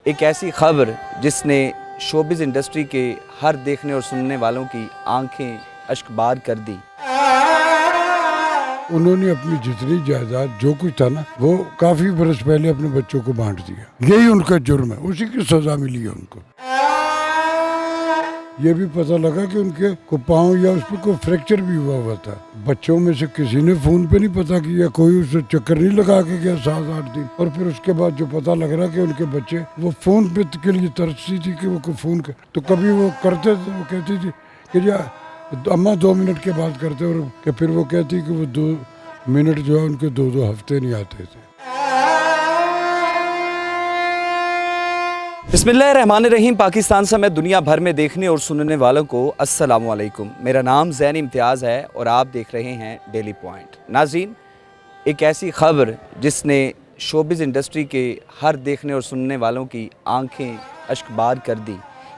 ایک ایسی خبر جس نے شوبز انڈسٹری کے ہر دیکھنے اور سننے والوں کی آنکھیں اشکبار کر دی۔ انہوں نے اپنی جتنی جائیداد جو کچھ تھا نا وہ کافی برس پہلے اپنے بچوں کو بانٹ دیا۔ یہی ان کا جرم ہے، اسی کی سزا ملی ہے ان کو۔ یہ بھی پتہ لگا کہ ان کے پاؤں یا اس پہ کوئی فریکچر بھی ہوا تھا۔ بچوں میں سے کسی نے فون پہ نہیں پتہ کیا، کوئی اسے چکر نہیں لگا کے گیا 7-8 دن، اور پھر اس کے بعد جو پتہ لگ رہا کہ ان کے بچے وہ فون پہ کے لیے ترستی تھی کہ وہ فون کر، تو کبھی وہ کرتے تھے، وہ کہتی تھی کہ جی اماں 2 منٹ کے بعد کرتے، اور کہ پھر وہ کہتی کہ وہ 2 منٹ جو ہے ان کے 2 ہفتے نہیں آتے تھے۔ بسم اللہ الرحمن الرحیم۔ پاکستان سمیت دنیا بھر میں دیکھنے اور سننے والوں کو السلام علیکم۔ میرا نام زین امتیاز ہے اور آپ دیکھ رہے ہیں ڈیلی پوائنٹ۔ ناظرین، ایک ایسی خبر جس نے شوبز انڈسٹری کے ہر دیکھنے اور سننے والوں کی آنکھیں اشکبار کر دی،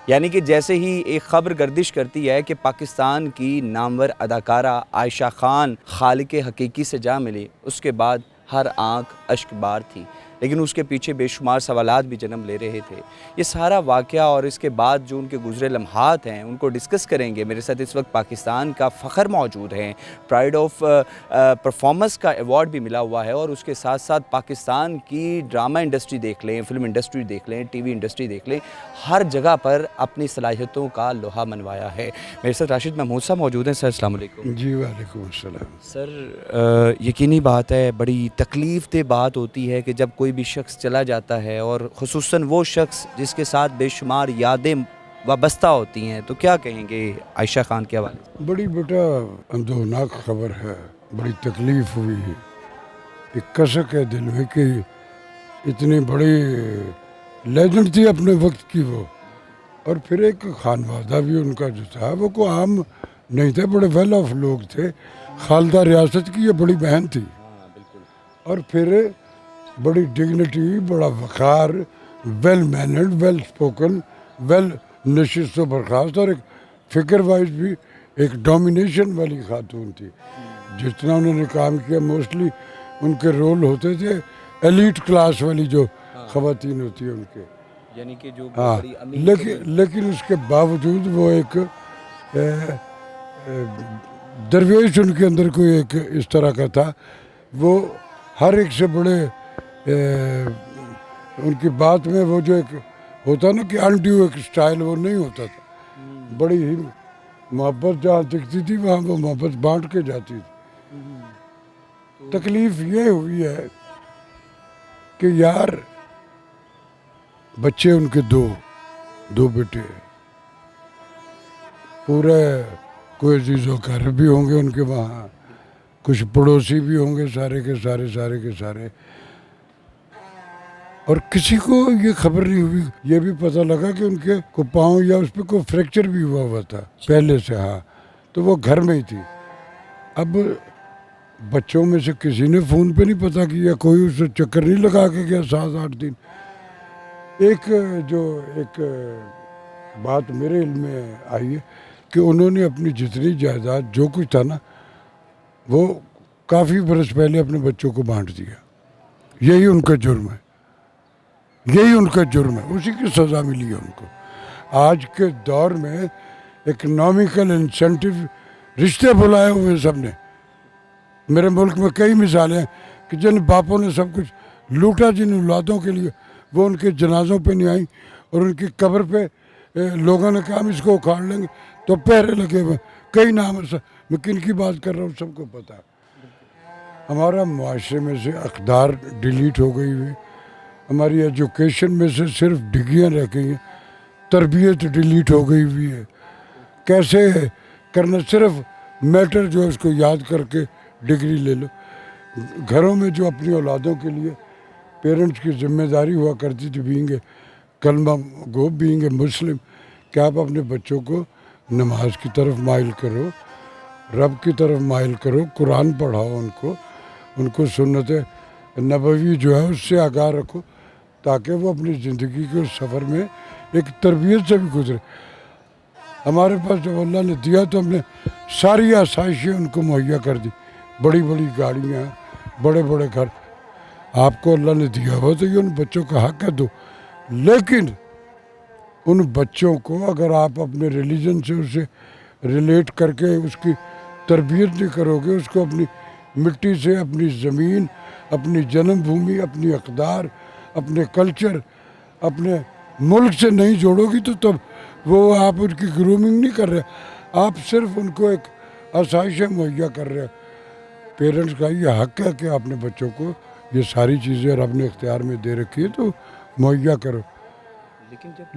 یعنی کہ جیسے ہی ایک خبر گردش کرتی ہے کہ پاکستان کی نامور اداکارہ عائشہ خان خالق حقیقی سے جا ملی، اس کے بعد ہر آنکھ اشکبار تھی، لیکن اس کے پیچھے بے شمار سوالات بھی جنم لے رہے تھے۔ یہ سارا واقعہ اور اس کے بعد جو ان کے گزرے لمحات ہیں ان کو ڈسکس کریں گے۔ میرے ساتھ اس وقت پاکستان کا فخر موجود ہے، پرائڈ آف پرفارمنس کا ایوارڈ بھی ملا ہوا ہے، اور اس کے ساتھ ساتھ پاکستان کی ڈرامہ انڈسٹری دیکھ لیں، فلم انڈسٹری دیکھ لیں، ٹی وی انڈسٹری دیکھ لیں، ہر جگہ پر اپنی صلاحیتوں کا لوہا منوایا ہے۔ میرے ساتھ راشد محمود صاحب موجود ہیں۔ سر السلام علیکم۔ جی وعلیکم السلام۔ سر یقینی بات ہے، بڑی تکلیف دہ بات ہوتی ہے کہ جب کوئی بھی شخص چلا جاتا ہے، اور خصوصاً وہ شخص جس کے ساتھ بے شمار یادیں وابستہ ہوتی ہیں، تو کیا کہیں گے عائشہ خان کے حوالے سے؟ بڑی بیٹا اندوہناک خبر ہے، بڑی تکلیف ہوئی ہے، ایک کشک ہے دل میں کہ اتنی بڑی لیجنڈ تھی اپنے وقت کی وہ، اور پھر ایک خانوادہ بھی ان کا جو تھا وہ کوئی عام نہیں تھے، بڑے ویل آف لوگ تھے، خالدہ ریاست کی یہ بڑی بہن تھی، اور پھر بڑی ڈگنیٹی، بڑا وقار، well mannered, well spoken, well نشست و برخاست، اور ایک فکر وائز بھی ایک ڈومینیشن والی خاتون تھی۔ جتنا انہوں نے کام کیا موسٹلی ان کے رول ہوتے تھے ایلیٹ کلاس والی جو خواتین ہوتی ہیں ان کے، یعنی کہ جو ہاں، بڑی امیر لیکن اس کے باوجود وہ ایک درویش ان کے اندر کوئی ایک اس طرح کا تھا، وہ ہر ایک سے بڑے ان کی بات میں وہ جو ایک ہوتا نا کہ انڈیو ایک سٹائل، وہ نہیں ہوتا تھا، بڑی ہی محبت جہاں دکھتی تھی وہاں وہ محبت بانٹ کے جاتی تھی۔ تکلیف یہ ہوئی ہے کہ یار بچے ان کے دو بیٹے، پورے کوئی عزیز و اقارب بھی ہوں گے ان کے وہاں، کچھ پڑوسی بھی ہوں گے، سارے کے سارے، اور کسی کو یہ خبر نہیں ہوئی۔ یہ بھی پتہ لگا کہ ان کے پاؤں یا اس پہ کوئی فریکچر بھی ہوا تھا پہلے سے، ہاں، تو وہ گھر میں ہی تھی۔ اب بچوں میں سے کسی نے فون پہ نہیں پتہ کیا، کوئی اسے چکر نہیں لگا کے گیا 7-8 دن۔ ایک بات میرے علم میں آئی ہے کہ انہوں نے اپنی جتنی جائیداد جو کچھ تھا نا وہ کافی برس پہلے اپنے بچوں کو بانٹ دیا۔ یہی ان کا جرم ہے، اسی کی سزا ملی ہے ان کو۔ آج کے دور میں اکنامیکل انسینٹو رشتے بلائے ہوئے سب نے، میرے ملک میں کئی مثالیں ہیں کہ جن باپوں نے سب کچھ لوٹا جن اولادوں کے لیے، وہ ان کے جنازوں پہ نہیں آئیں، اور ان کی قبر پہ لوگوں نے کہا ہم اس کو اکھاڑ لیں گے، تو پہرے لگے ہوئے کئی نام، میں کن کی بات کر رہا ہوں سب کو پتہ ہے۔ ہمارا معاشرے میں سے اقدار ڈیلیٹ ہو گئی ہوئی، ہماری ایجوکیشن میں سے صرف ڈگریاں رہ گئی ہیں، تربیت ڈیلیٹ ہو گئی ہوئی ہے۔ کیسے کرنا، صرف میٹر جو ہے اس کو یاد کر کے ڈگری لے لو۔ گھروں میں جو اپنی اولادوں کے لیے پیرنٹس کی ذمہ داری ہوا کرتی تھی، بینگ اے کلمہ گو، بینگ اے مسلم، کہ آپ اپنے بچوں کو نماز کی طرف مائل کرو، رب کی طرف مائل کرو، قرآن پڑھاؤ ان کو سنت نبوی جو ہے اس سے آگاہ رکھو، تاکہ وہ اپنی زندگی کے سفر میں ایک تربیت سے بھی گزرے۔ ہمارے پاس جب اللہ نے دیا تو ہم نے ساری آسائشیں ان کو مہیا کر دی، بڑی بڑی گاڑیاں، بڑے بڑے گھر، آپ کو اللہ نے دیا ہو تو یہ ان بچوں کا حق ہے دو، لیکن ان بچوں کو اگر آپ اپنے ریلیجن سے اسے ریلیٹ کر کے اس کی تربیت نہیں کرو گے، اس کو اپنی مٹی سے، اپنی زمین، اپنی جنم بھومی، اپنی اقدار، اپنے کلچر، اپنے ملک سے نہیں جوڑو گی تو تب وہ آپ ان کی گرومنگ نہیں کر رہے، آپ صرف ان کو ایک آسائشیں مہیا کر رہے ہیں۔ پیرنٹس کا یہ حق ہے کہ اپنے بچوں کو یہ ساری چیزیں اور اپنے اختیار میں دے رکھی ہے تو مہیا کرو،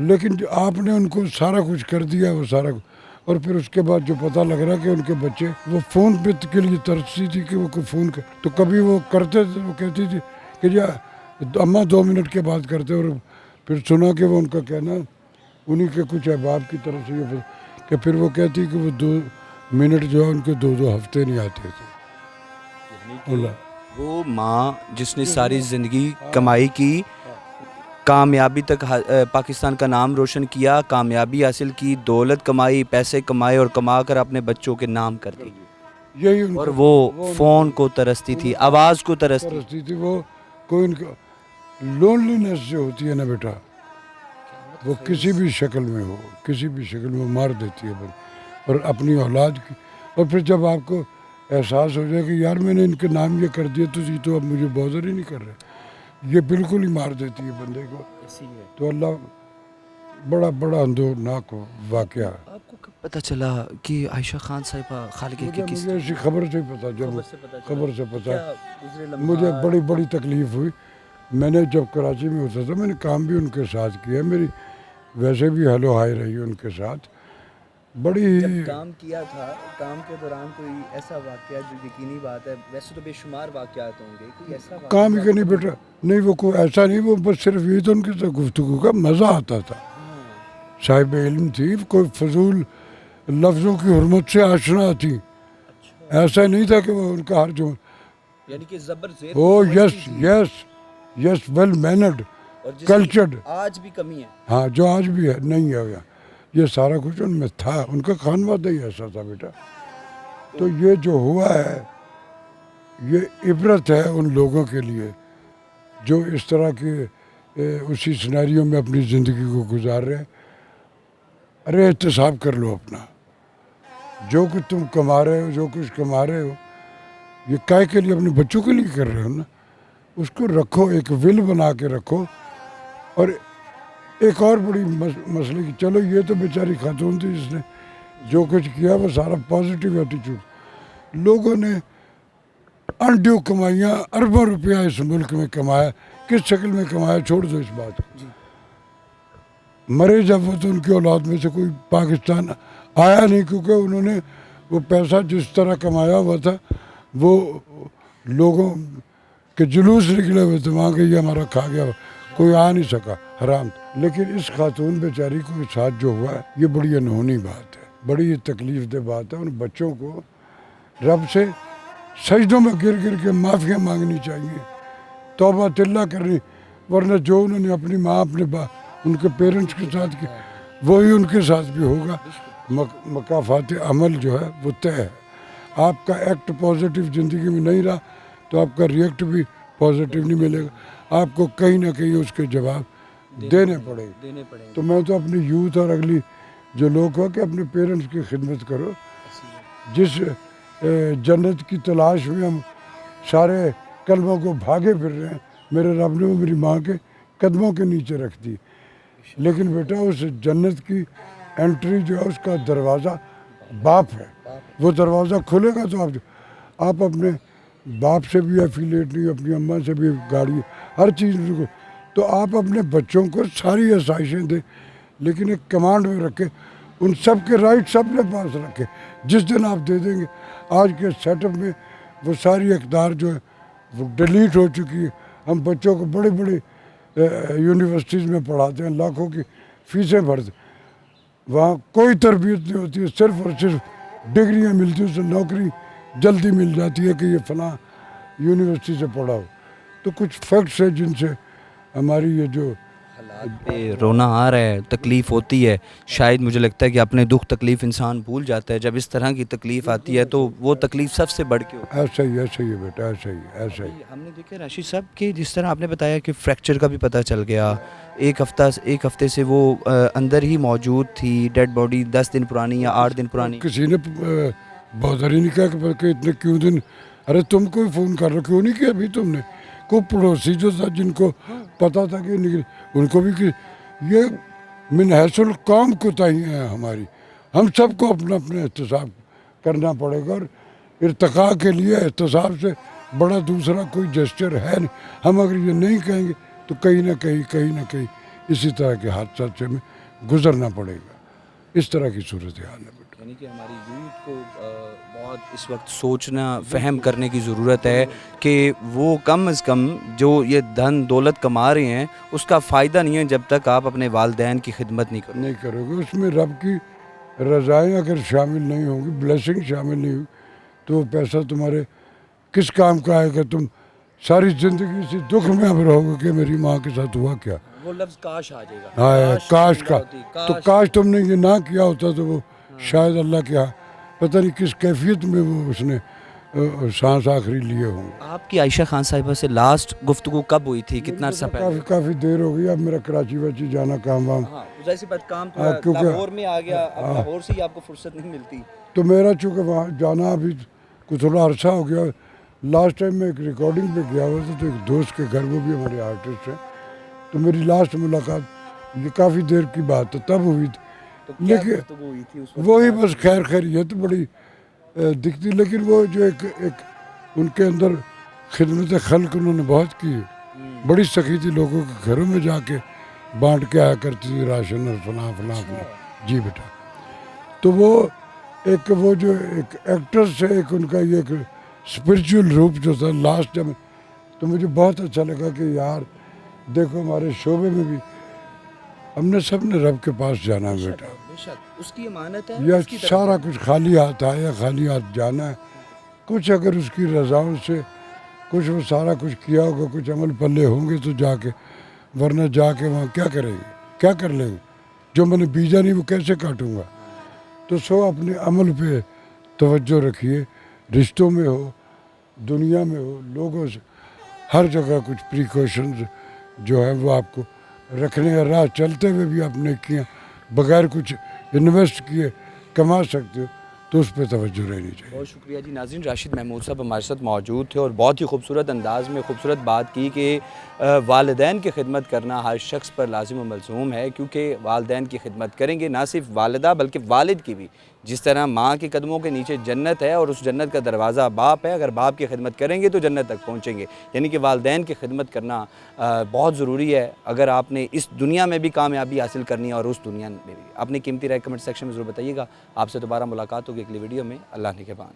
لیکن جو آپ نے ان کو سارا کچھ کر دیا وہ سارا کچھ، اور پھر اس کے بعد جو پتہ لگ رہا کہ ان کے بچے وہ فون پہ کے لیے ترستی تھی کہ وہ کوئی فون کر، تو کبھی وہ کرتے تھے، وہ کہتی تھی کہ جی اماں 2 منٹ کے بعد کرتے، اور پھر سنا کہ وہ ان کا کہنا انہی کے کچھ احباب کی طرف سے یہ کہ پھر وہ کہتی کہ وہ 2 منٹ جو ہے ان کے 2 ہفتے نہیں آتے تھے۔ اللہ وہ ماں جس نے ساری زندگی کمائی کی، کامیابی تک پاکستان کا نام روشن کیا، کامیابی حاصل کی، دولت کمائی، پیسے کمائے اور کما کر اپنے بچوں کے نام کر دی، یہی ان اور کا وہ فون کو ترستی تھی، آواز کو ترستی ترستی تھی۔ وہ کوئی ان کا لونلینس جو ہوتی ہے نا بیٹا، وہ کسی بھی شکل میں ہو، کسی بھی شکل میں مار دیتی ہے اور اپنی اولاد کی، اور پھر جب آپ کو احساس ہو جائے کہ یار میں نے ان کے نام یہ کر دیا تو یہ تو اب مجھے بوزر ہی نہیں کر رہے، یہ بالکل ہی مار دیتی ہے بندے کو۔ تو اللہ بڑا بڑا اندورناک واقعہ۔ آپ کو کب پتہ چلا کہ عائشہ خان صاحبہ خالقہ کی کس مجھے اسی خبر سے ہی پتا، جب خبر سے پتا مجھے بڑی بڑی تکلیف ہوئی۔ میں نے جب کراچی میں ہوتا تھا میں نے کام بھی ان کے ساتھ کیا، میری ویسے بھی ہیلو ہائی رہی ان کے ساتھ، بڑی جب کام کیا تھا، کام کے دوران کوئی ایسا واقعہ جو یقینی بات ہے، ویسے تو بے شمار واقعات ہوں گے، کوئی ایسا واقعہ کام ہی کا نہیں بیٹا، نہیں وہ کوئی ایسا نہیں، وہ بس صرف یہ تو ان کے ساتھ گفتگو کا مزہ آتا تھا، صاحب علم تھی، کوئی فضول لفظوں کی حرمت سے آشنا تھی، ایسا نہیں تھا کہ وہ ان کا ہر جو یعنی کہ زبر زیر او یس یس یس ویل مینرڈ کلچرڈ، آج بھی کمی ہے۔ ہاں جو آج بھی ہے نہیں ہے، یہ سارا کچھ ان میں تھا، ان کا خانوادہ ہی ایسا تھا بیٹا۔ تو یہ جو ہوا ہے یہ عبرت ہے ان لوگوں کے لیے جو اس طرح کے اسی سیناریو میں اپنی زندگی کو گزار رہے ہیں۔ ارے احتساب کر لو اپنا، جو کچھ تم کما رہے ہو، جو کچھ کما رہے ہو، یہ کائے کے لیے اپنے بچوں کے لیے کر رہے ہو نا، اس کو رکھو، ایک ول بنا کے رکھو۔ اور ایک اور بڑی مسئلے کی، چلو یہ تو بیچاری خاتون تھی جس نے جو کچھ کیا وہ سارا پازیٹیو ایٹیچیوڈ، لوگوں نے انڈیو کمائیاں، اربوں روپیہ اس ملک میں کمایا، کس شکل میں کمایا چھوڑ دو اس بات کو، مرے جب وہ تو ان کی اولاد میں سے کوئی پاکستان آیا نہیں، کیونکہ انہوں نے وہ پیسہ جس طرح کمایا ہوا تھا وہ لوگوں کے جلوس نکلے ہوئے تھے وہاں کہ یہ ہمارا کھا گیا، کوئی آ نہیں سکا، حرام۔ لیکن اس خاتون بیچاری کو ساتھ جو ہوا ہے یہ بڑی انہونی بات ہے، بڑی تکلیف دہ بات ہے۔ ان بچوں کو رب سے سجدوں میں گر گر کے معافیاں مانگنی چاہیے، توبہ تلہ کرنی، ورنہ جو انہوں نے اپنی ماں اپنے ان کے پیرنٹس کے ساتھ کیا وہی ان کے ساتھ بھی ہوگا۔ مکافات عمل جو ہے وہ طے ہے، آپ کا ایکٹ پازیٹیو زندگی میں نہیں رہا تو آپ کا ریئیکٹ بھی پازیٹیو نہیں ملے گا، آپ کو کہیں نہ کہیں اس کے جواب دینے پڑے گا۔ تو میں تو اپنی یوتھ اور اگلی جو لوگ ہو کہ اپنے پیرنٹس کی خدمت کرو، جس جنت کی تلاش میں ہم سارے کلموں کو بھاگے پھر رہے ہیں، میرے رب نے وہ میری ماں کے قدموں کے نیچے رکھ دی، لیکن بیٹا اس جنت کی انٹری جو ہے اس کا دروازہ باپ ہے، وہ دروازہ کھلے گا تو آپ اپنے باپ سے بھی ایفیلیٹ نہیں، اپنی اماں سے بھی گاڑی ہر چیز کو، تو آپ اپنے بچوں کو ساری آسائشیں دیں، لیکن ایک کمانڈ میں رکھے، ان سب کے رائٹس اپنے پاس رکھے، جس دن آپ دے دیں گے۔ آج کے سیٹ اپ میں وہ ساری اقدار جو ہے وہ ڈیلیٹ ہو چکی ہے، ہم بچوں کو بڑے بڑے یونیورسٹیز میں پڑھاتے ہیں، لاکھوں کی فیسیں بھرتے، وہاں کوئی تربیت نہیں ہوتی ہے، صرف اور صرف ڈگریاں ملتی ہیں، اس سے نوکری جلدی مل جاتی ہے کہ یہ فلاں یونیورسٹی سے پڑھا ہو۔ تو کچھ فیکٹس ہیں جن سے ہماری یہ جو حالات پہ رونا آ رہا ہے, تکلیف ہوتی ہے. شاید مجھے لگتا ہے کہ اپنے دکھ تکلیف انسان بھول جاتا ہے, جب اس طرح کی تکلیف آتی ہے تو وہ تکلیف سب سے بڑھ کے ہوتی ہے. ایسا ہی ہے بیٹا, ایسا ہی ہے, ایسا ہی. ہم نے دیکھا راشد صاحب کہ جس طرح آپ نے بتایا کہ فریکچر کا بھی پتہ چل گیا, ایک ہفتے سے وہ اندر ہی موجود تھی, ڈیڈ باڈی 10 دن پرانی یا 8 دن پرانی. کسی نے بہت ہی نہیں کہا کہ اتنے کیوں دن, ارے تم کو فون کر رہا کیوں نہیں کیا ابھی تم نے. کو پڑوسی جو تھا جن کو پتا تھا کہ ان کو بھی کہ یہ من حیث القوم کوتاہی ہے ہماری. ہم سب کو اپنا احتساب کرنا پڑے گا, اور ارتقاء کے لیے احتساب سے بڑا دوسرا کوئی جسچر ہے نہیں. ہم اگر یہ نہیں کہیں گے تو کہیں نہ کہیں اسی طرح کے حادثات سے ہمیں گزرنا پڑے گا. اس طرح کی صورتحال ہے. یعنی کہ ہماری یوتھ کو بہت اس وقت سوچنا فہم کرنے کی ضرورت ہے کہ وہ کم از کم جو یہ دھن دولت کما رہے ہیں اس کا فائدہ نہیں ہے جب تک آپ اپنے والدین کی خدمت نہیں کرو گے. اس میں رب کی رضائیں اگر شامل نہیں ہوں گی, بلیسنگ شامل نہیں ہوگی, تو وہ پیسہ تمہارے کس کام کا آئے گا. تم ساری زندگی اسی دکھ میں اب رہو گے کہ میری ماں کے ساتھ ہوا کیا. وہ لفظ کاش آ جائے گا. ہاں, کاش کا. تو کاش تم نے یہ نہ کیا ہوتا تو وہ شاید اللہ کے ہاں پتہ نہیں کس کیفیت میں وہ اس نے سانس آخری لیے ہوں. آپ کی عائشہ خان صاحبہ سے لاسٹ گفتگو کب ہوئی تھی, کتنا عرصہ پہلے؟ کافی دیر ہو گئی. اب میرا کراچی واچی جانا کام وام, ظاہر بات کام لاہور میں آ گیا, اب لاہور سے ہی آپ کو فرصت نہیں ملتی. تو میرا چونکہ وہاں جانا ابھی کچھ تھوڑا عرصہ ہو گیا. لاسٹ ٹائم میں ایک ریکارڈنگ پہ گیا ہوا تھا تو ایک دوست کے گھر, وہ بھی ہمارے آرٹسٹ ہیں, تو میری لاسٹ ملاقات یہ کافی دیر کی بات ہے تب ہوئی تھی. لیکن وہی بس خیریت بڑی دکھتی, لیکن وہ جو ایک ان کے اندر خدمت خلق انہوں نے بہت کی. بڑی سخی تھی, لوگوں کے گھروں میں جا کے بانٹ کے آیا کرتی تھی راشن اور فلاں. جی بیٹا. تو وہ جو ایک ایکٹر سے ایک ان کا یہ ایک اسپرچول روپ جو تھا لاسٹ ٹائم, تو مجھے بہت اچھا لگا کہ یار دیکھو ہمارے شعبے میں بھی ہم نے سب نے رب کے پاس جانا ہے بیٹا. اس کی امانت ہے, یا سارا کچھ خالی ہاتھ آیا, خالی ہاتھ جانا ہے. کچھ اگر اس کی رضاؤں سے کچھ وہ سارا کچھ کیا ہوگا, کچھ عمل پلے ہوں گے تو جا کے, ورنہ جا کے وہاں کیا کریں گے, کیا کر لیں گے. جو میں نے بیجا نہیں وہ کیسے کاٹوں گا. تو سو اپنے عمل پہ توجہ رکھیے, رشتوں میں ہو, دنیا میں ہو, لوگوں سے ہر جگہ کچھ پریکاشنز جو ہے وہ آپ کو رکھنے ہیں. راہ چلتے ہوئے بھی آپ نے کیا بغیر کچھ انویسٹ کیے کما سکتے ہو, تو اس پہ توجہ رہنی چاہیے. بہت شکریہ جی. ناظرین, راشد محمود صاحب ہمارے ساتھ موجود تھے اور بہت ہی خوبصورت انداز میں خوبصورت بات کی کہ والدین کی خدمت کرنا ہر شخص پر لازم و ملزوم ہے, کیونکہ والدین کی خدمت کریں گے نہ صرف والدہ بلکہ والد کی بھی. جس طرح ماں کے قدموں کے نیچے جنت ہے اور اس جنت کا دروازہ باپ ہے, اگر باپ کی خدمت کریں گے تو جنت تک پہنچیں گے. یعنی کہ والدین کی خدمت کرنا بہت ضروری ہے اگر آپ نے اس دنیا میں بھی کامیابی حاصل کرنی ہے اور اس دنیا میں بھی. اپنی قیمتی رائے کمنٹ سیکشن میں ضرور بتائیے گا. آپ سے دوبارہ ملاقات ہوگی اگلی ویڈیو میں. اللہ نگہبان.